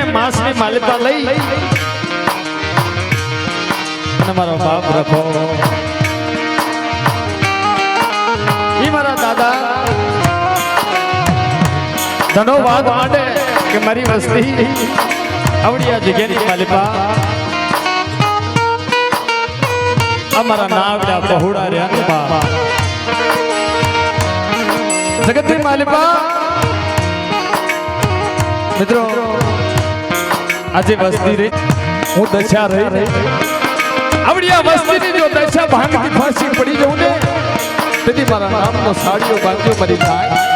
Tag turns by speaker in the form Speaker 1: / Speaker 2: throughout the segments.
Speaker 1: ને માસની માલિકા લઈ અને મારો બાપ રખો ઈ મારા દાદા ધન્યવાદ માંડે કે મારી વસ્તી આવડી આ જગ્યાની માલિકા અમારા નાવડા બહુડા રહ્યા બાપ જગતની માલિકા મિત્રો આજે વસ્તી રહી હું દશા રહી આવડી આ વસ્તીની જો દશા ભાંગતી ફાંસી પડી જવું ને તેથી મારા નામનો સાડીઓ બાંધ્યો મારી થાય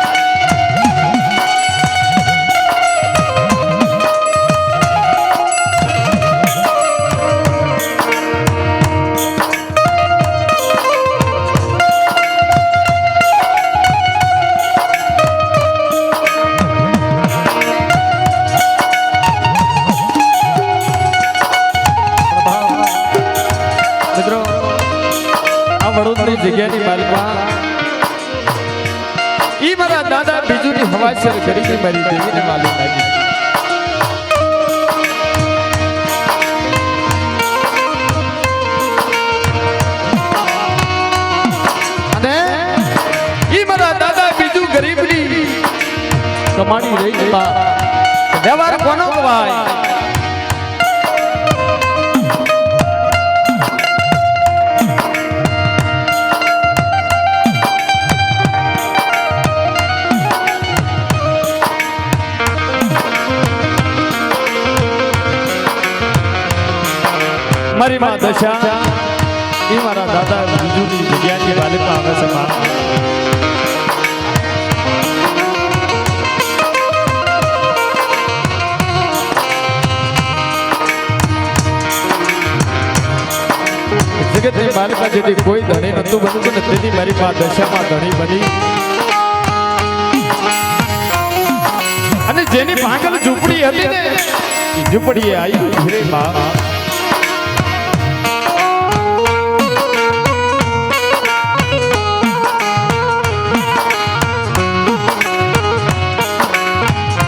Speaker 1: જગ્યાની માલિકા ઈ મારા દાદા બીજુની હવાસર કરી મારી દેવીને માલિક લાગી અને ઈ મારા દાદા બીજું ગરીબની કમાણી રહી વ્યવહાર કોનો કવાય મારી માં દશા એ મારા દાદા બીજુની જગ્યાની માલિકા આવે છે જગતની માલિકા જેથી કોઈ ધણી નતું બનતું ને તેથી મારી માં દશામાં ધણી બની અને જેની ભાગલ ઝૂંપડી હતી ને એ ઝૂંપડીએ આવી રે બાપ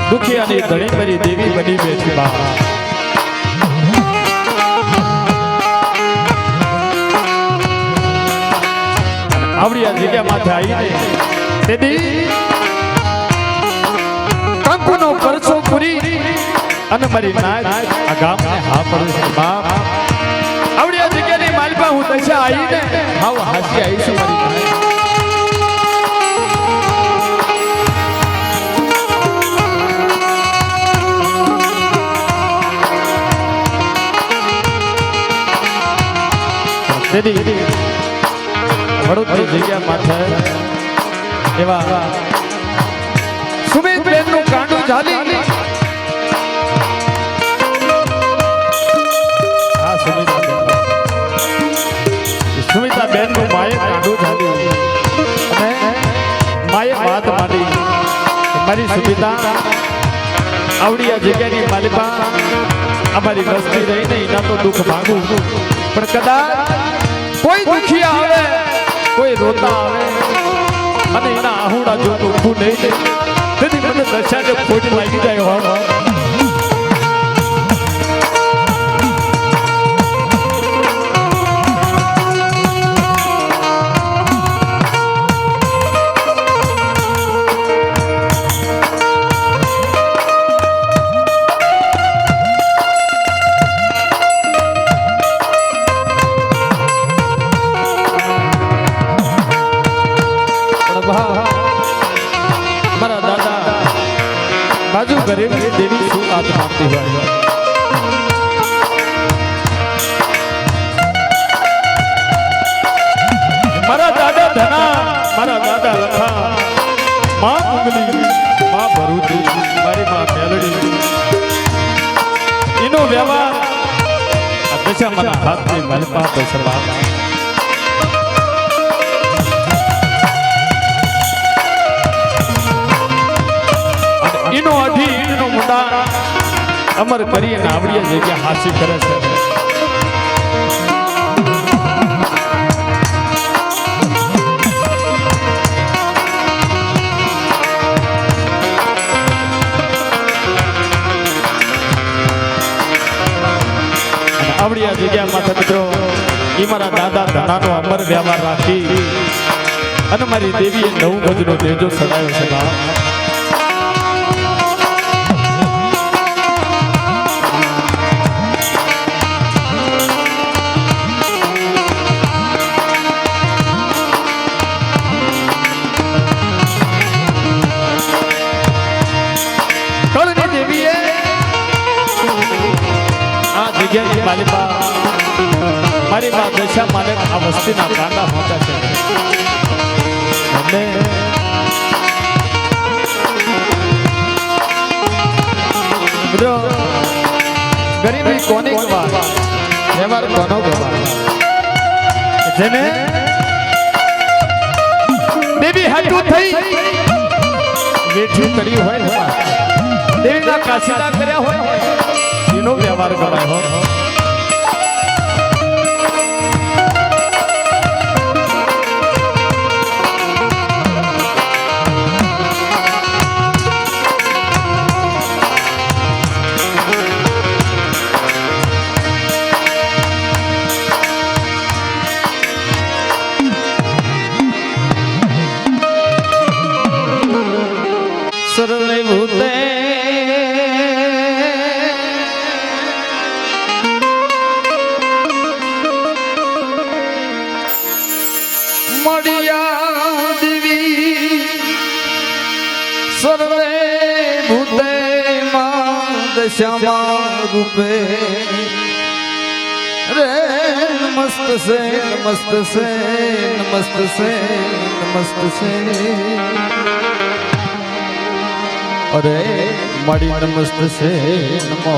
Speaker 1: દુખિયાની ધણી મારી દેવી બની બેઠી બા આવડી આ જગ્યા માથે આવીને તેથી કંકુનો પરસો પૂરી અને મારી નાય આ ગામને હા પડે બાપ આવડી આ જગ્યાની માલિકા હું દશા આવીને હાવ હાસી આવીશું મારી નાય વડોદરી જગ્યા માથે એવા સુમિતબેન નું કાંડું ઝાલી સુમિતાબેન નું માએ કાંડું ઝાલી અને માએ વાત માંડી મારી સુમિતા આવડી આ જગ્યાની માલિકા અમારી વસ્તી રહીને એના તો દુઃખ ભાગું પણ કદાચ કોઈ દુખી આવે કોઈ રોતા આવે અને એના આહુડા જો દુખું નહીં તેથી મને દશાને ખોટ લાગી જાય હોય બાજુ ગરીબ દેવી શું વાત આપતી હોય મારા દાદા ધના મારા દાદા લખા માં કુંગલી માં ભરૂચી મારી માં મેલડી એનો વ્યવહાર આ દશા મારા હાથની માલપા દશરવા ઈનો અઢી ઈનો મુંડા અમર કરી અને આવડી જગ્યા હાસી કરે છે આવડી આ જગ્યા માથે મિત્રો ઈ મારા દાદા ધનાનો અમર વ્યવહાર રાખી અને મારી દેવીએ 9 ગજનો તેજો સડાયો છે બા મારી બા દશા માલિક આ વસ્તીના કાંડા હોતા છે અને મિત્રો ગરીબી કોની કહેવાય વ્યવહાર કોનો કહેવાય જેને દેવી હાટુ થઈ વેઠ્યું કર્યું હોય ને દેવીના કાશીદા કર્યા હોય એનો વ્યવહાર કરાય હોય સર્વભૂતે મળ્યા દેવી સર્વે ભૂતે માં દશામાં રૂપે રે નમસ્ત સે નમસ્ત સે નમસ્ત સે નમસ્ત સે અરે મળી નમસ્ત છે નમો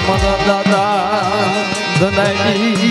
Speaker 1: મારા દાદા ધનાઈ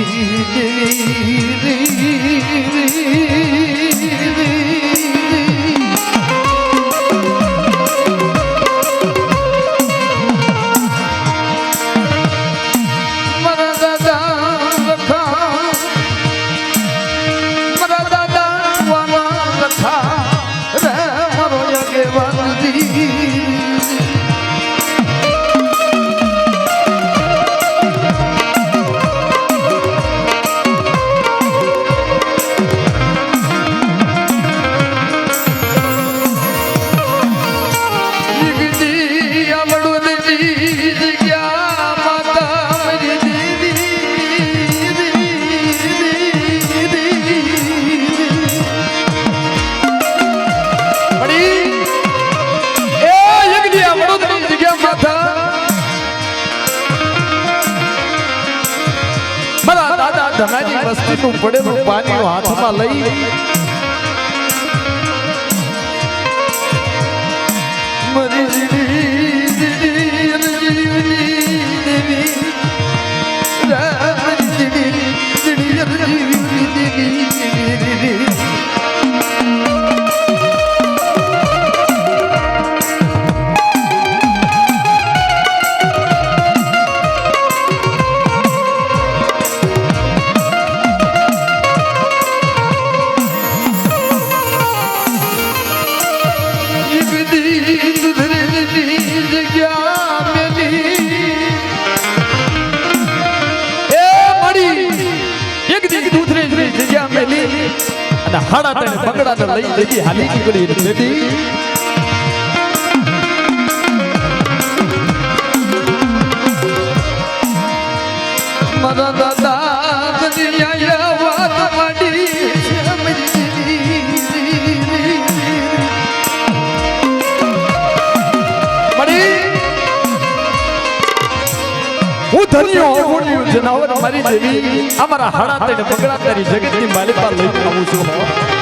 Speaker 1: ધનાજી વસ્તીનું પડેલું પાણી હાથમાં લઈ હાડા તને પકડા લઈ દેવી હાલી નીકળી દેવી મારા દાદા દુનિયા વાત માંડી હું ધન્યો ઓગણ્યું જનાવર મારી દેવી અમારા હાડા તને પકડા તારી જગતની માલિકા લઈ આવું છું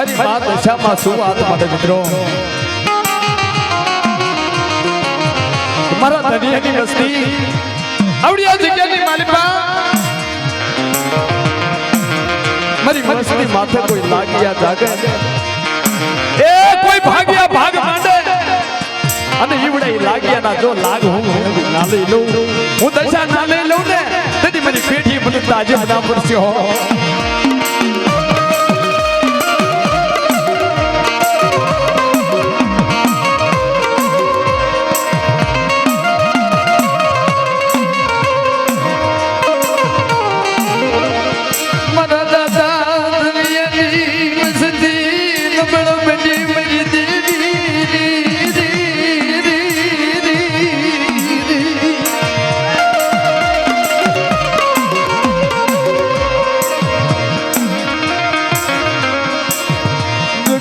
Speaker 1: મારી વાત દશામાં શું વાત માટે મિત્રો મારા દરિયાની વસ્તી આવડી આ જગ્યાની માલિકા મારી વસ્તી માથે કોઈ લાગ્યા જાગે એ કોઈ ભાગ્યા ભાગ માંડે અને ઈવડે લાગ્યા ના જો લાગ હું ના લઈ લઉં હું દશા ના લઈ લઉં ને તેથી મારી પેઢી મને તાજે ના પડશે હો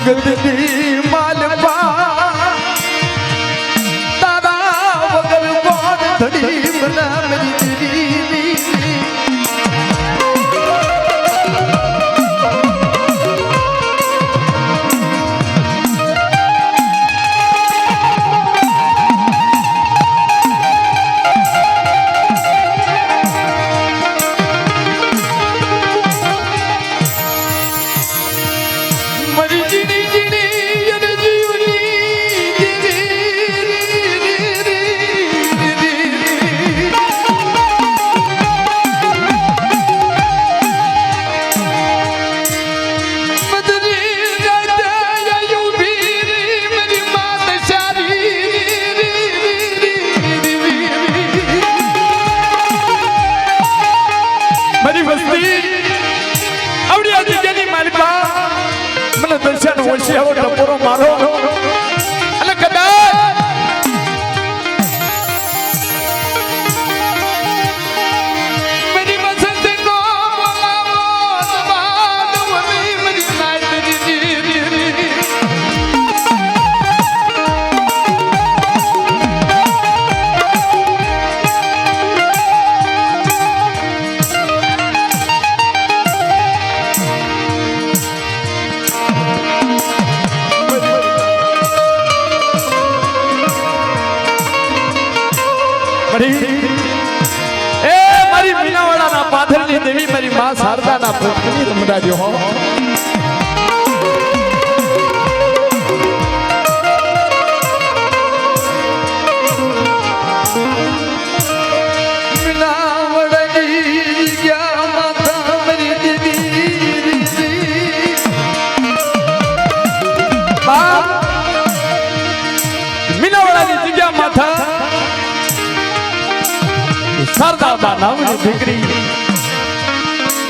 Speaker 1: જગતની માલપા તારા વગર કોણ ધડી બના મેરી દીદી ટપોરો મારો અને કદાચ મેરી મસંદ નો બોલાવો બાદ વની મેરી નાઈટ મારી મીનાવાડાના પાથરની દેવી મારી માં શારદાના પુત્રની રમડાજો હો મીનાવાડાની ગયા માતા મારી દેવી મીનાવાડાની જગ્યા માથા શારદાબા નામની દીકરી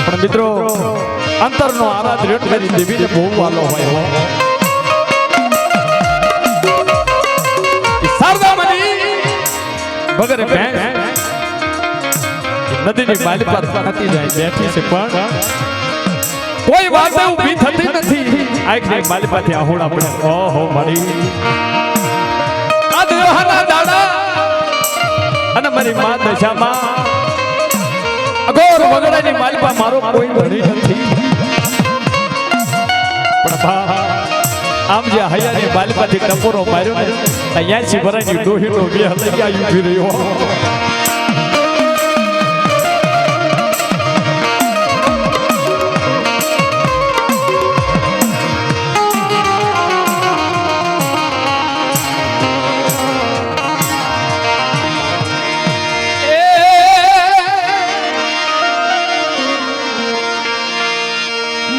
Speaker 1: પણ મિત્રો અંતરનો આરાધ રેટ કરી દેવીને બહુ વાલો હોય શારદામાની વગર ભેંસ નદીની બાલી પર થતી જાય બેઠી છે પણ કોઈ વાત ઊભી થતી નથી આખરી બાલી પાથી આહોડા પડે ઓહો મારી આ દેવાના દાડા અને મારી માં દશામાં અગોર વગડાની માલપા મારો કોઈ ભણી નથી પણ આમ જે હૈયાની માલપાથી ટપોરો માર્યો ને 80 વર્ષની ડોહીનો બે હલૈયા ઊભી રહ્યો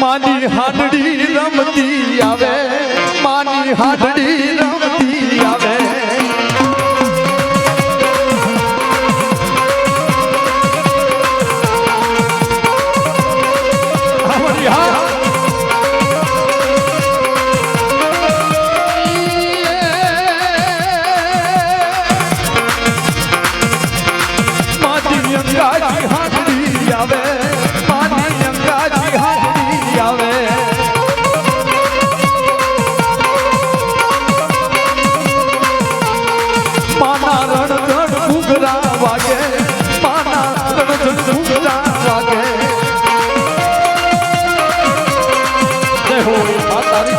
Speaker 1: માની હાડડી રમતી આવે માની હાડડી રમતી આવે માની અંગાજી હાડડી આવે માની અંગાજી હાડડી આવે તારી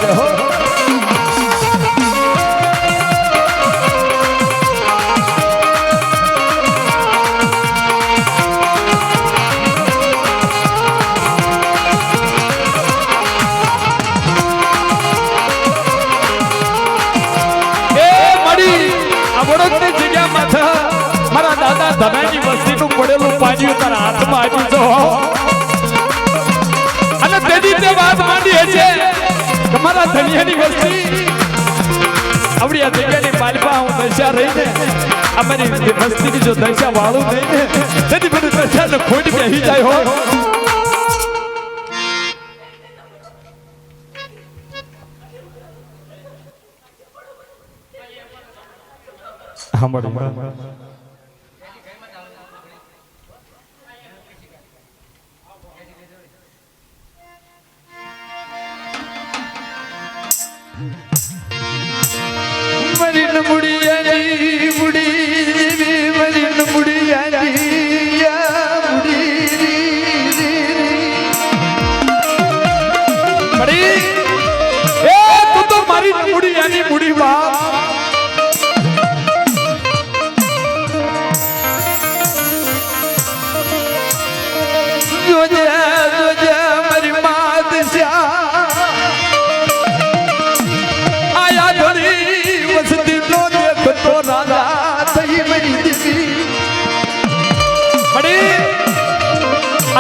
Speaker 1: એની વસ્તી આવડી આ જગ્યાની માલપા હું દશા રહીને અમારી વસ્તીની જો દશા વાળું થઈને તેથી બધું દશાને ખોટ બેસી જાય હો મરીન મુડિયાની મુડી મરીન મુડિયાની મુડી એ તું તો મારી મુડિયાની મુડી બાપ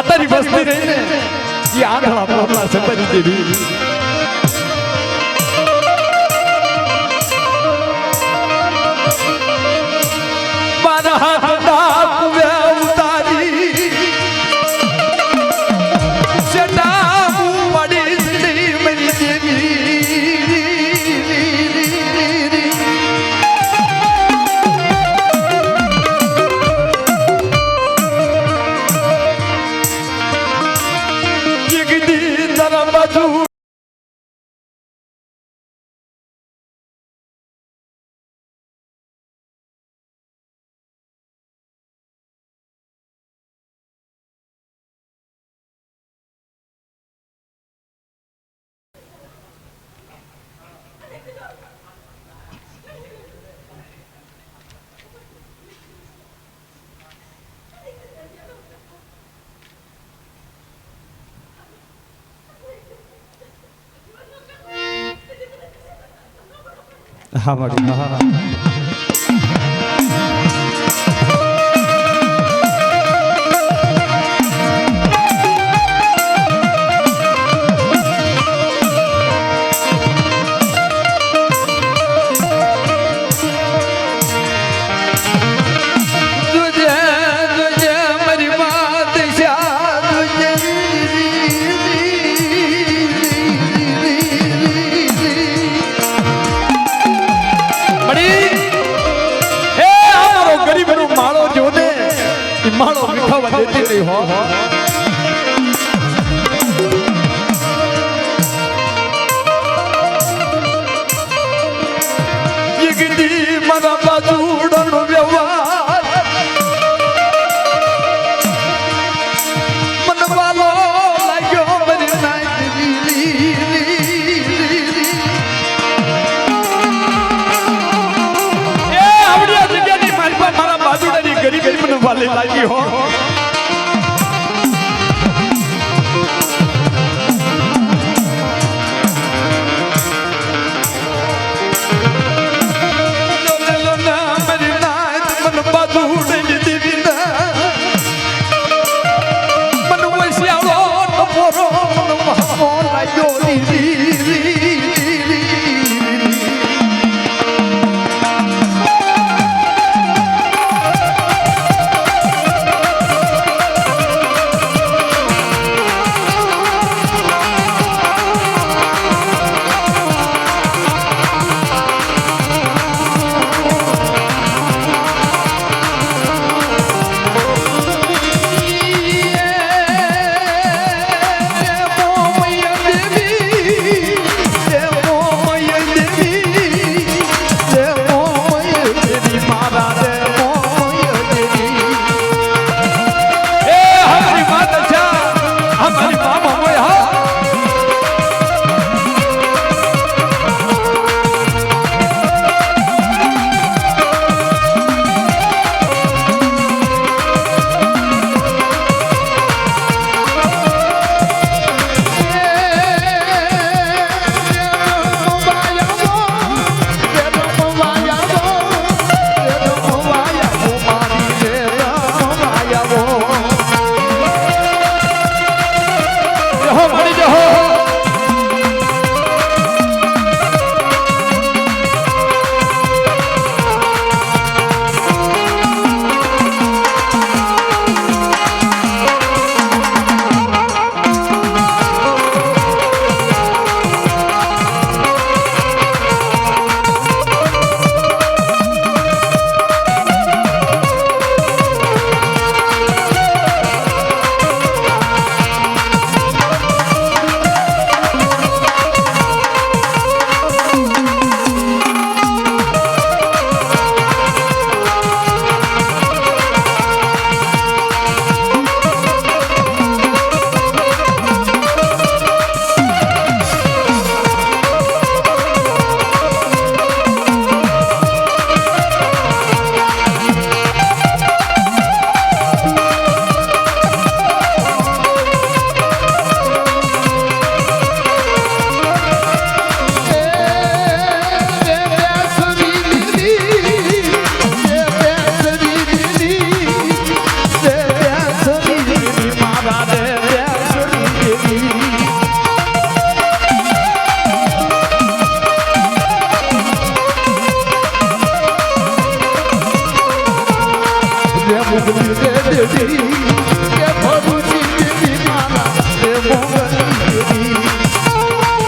Speaker 1: તારી વસ્તી રહી ને એ આંધળા પોપલા સપરી દેવી મારા હાથના કુવે ઉતારી સેટા પડી દી મરી દેવી હા મારી હા માળો મીઠાવા દેતી નહીં હો યગડી મારા બાજુડનો વ્યવહાર મનવાલો લાગ્યો મરી નાઈ એ આવડિયા જગ્યાની મારી પર મારા બાજુડાની ગરી ગરી મને વાલે લાગી હો દેવી કે ભરૂચી દેવી મારા એ મોગલની દેવી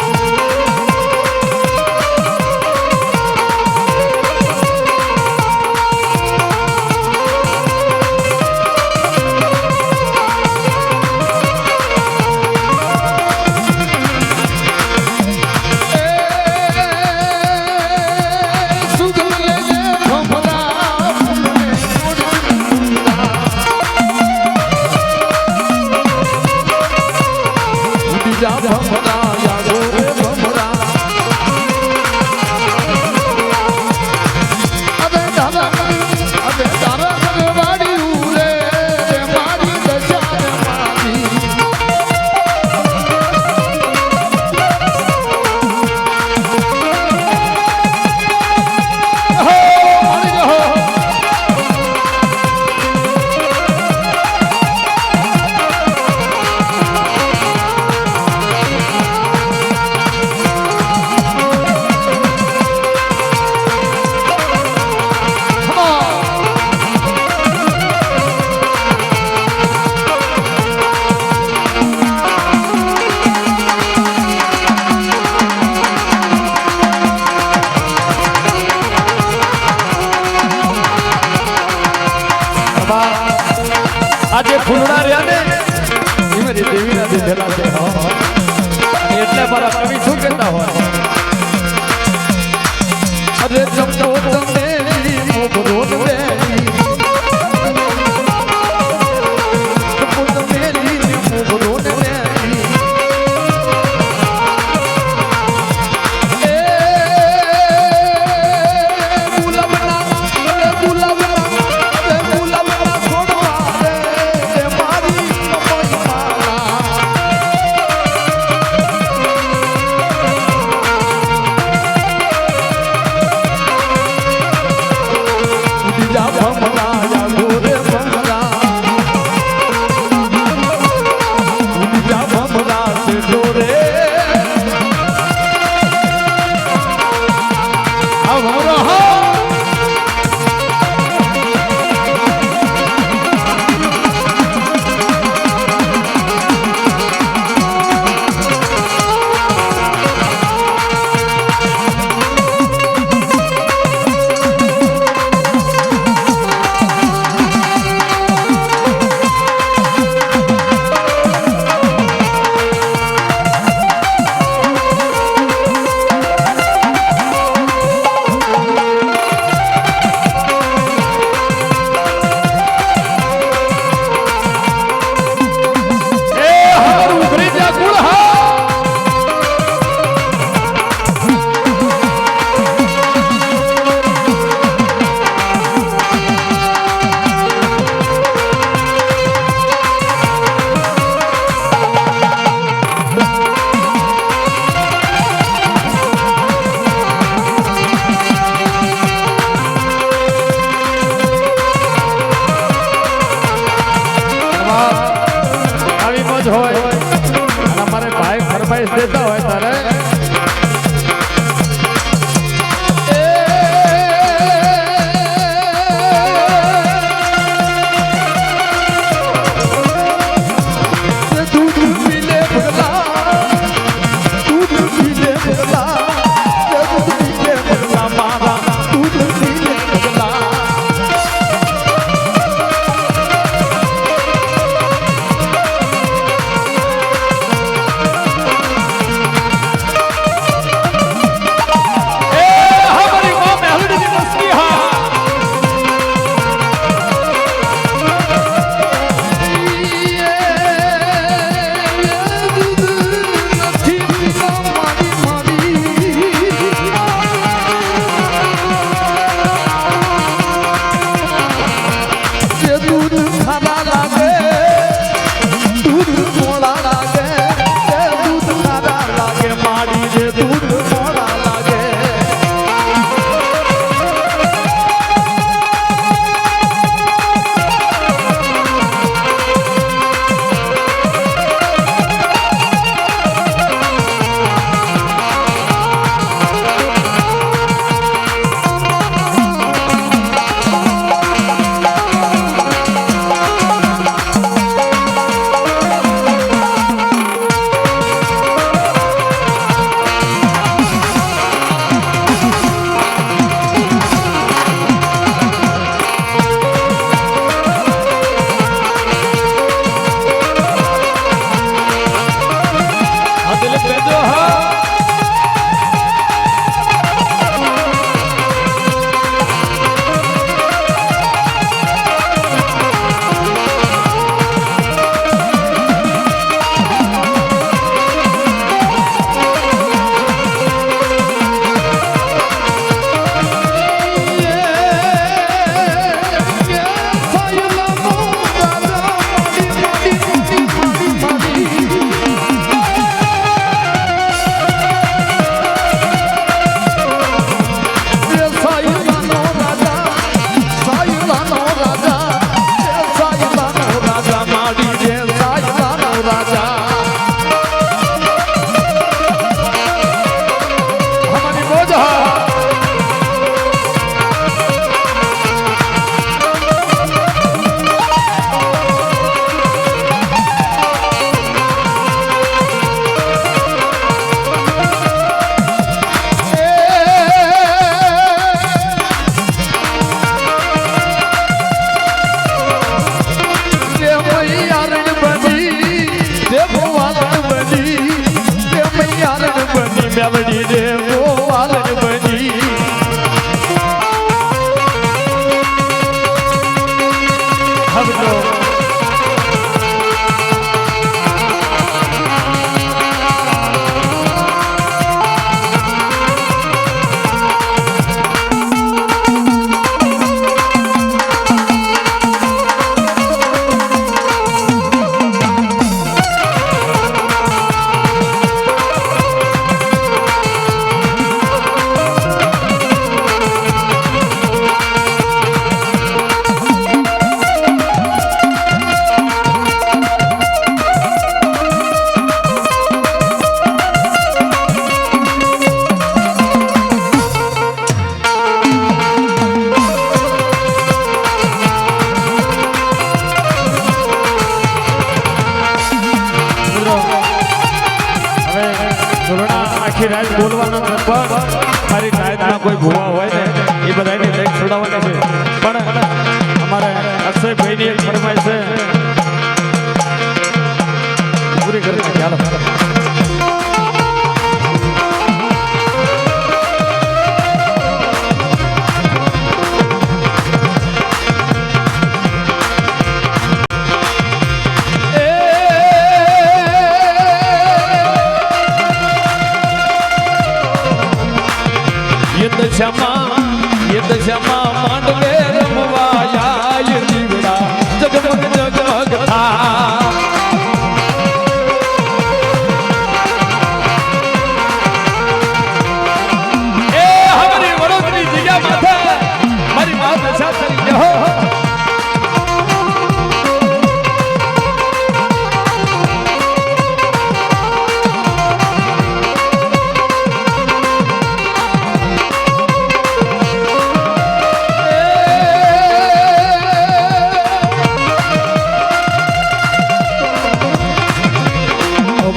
Speaker 1: આજે ફૂલડા રહ્યા ને એ મારી દેવીના દીધેલા છે એટલે મારા કવિ શું કહેતા હોય અરે જમતો તમે મોભરો દેવી જમતો મેલી મોભરો દેવી એ ગુલાબના હોય અને અમારે ભાઈ ફરમાઈશ દેતા હોય તારે આખી રાત બોલવાના છે પણ મારી નાયતમાં કોઈ ભૂવા હોય ને એ બધાને લેખ છોડાવવાની છે પણ અમારે અક્ષયભાઈની એક ફરમાઈશ છે પૂરી કરી નાખી હાલો
Speaker 2: યદશમા માંડવે રમવાયા જીવડા જગમગ જગમગ થા એ હમારી વડોદરી જગ્યા માથે મારી વાત સાથે હો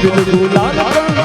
Speaker 1: ગુલાલ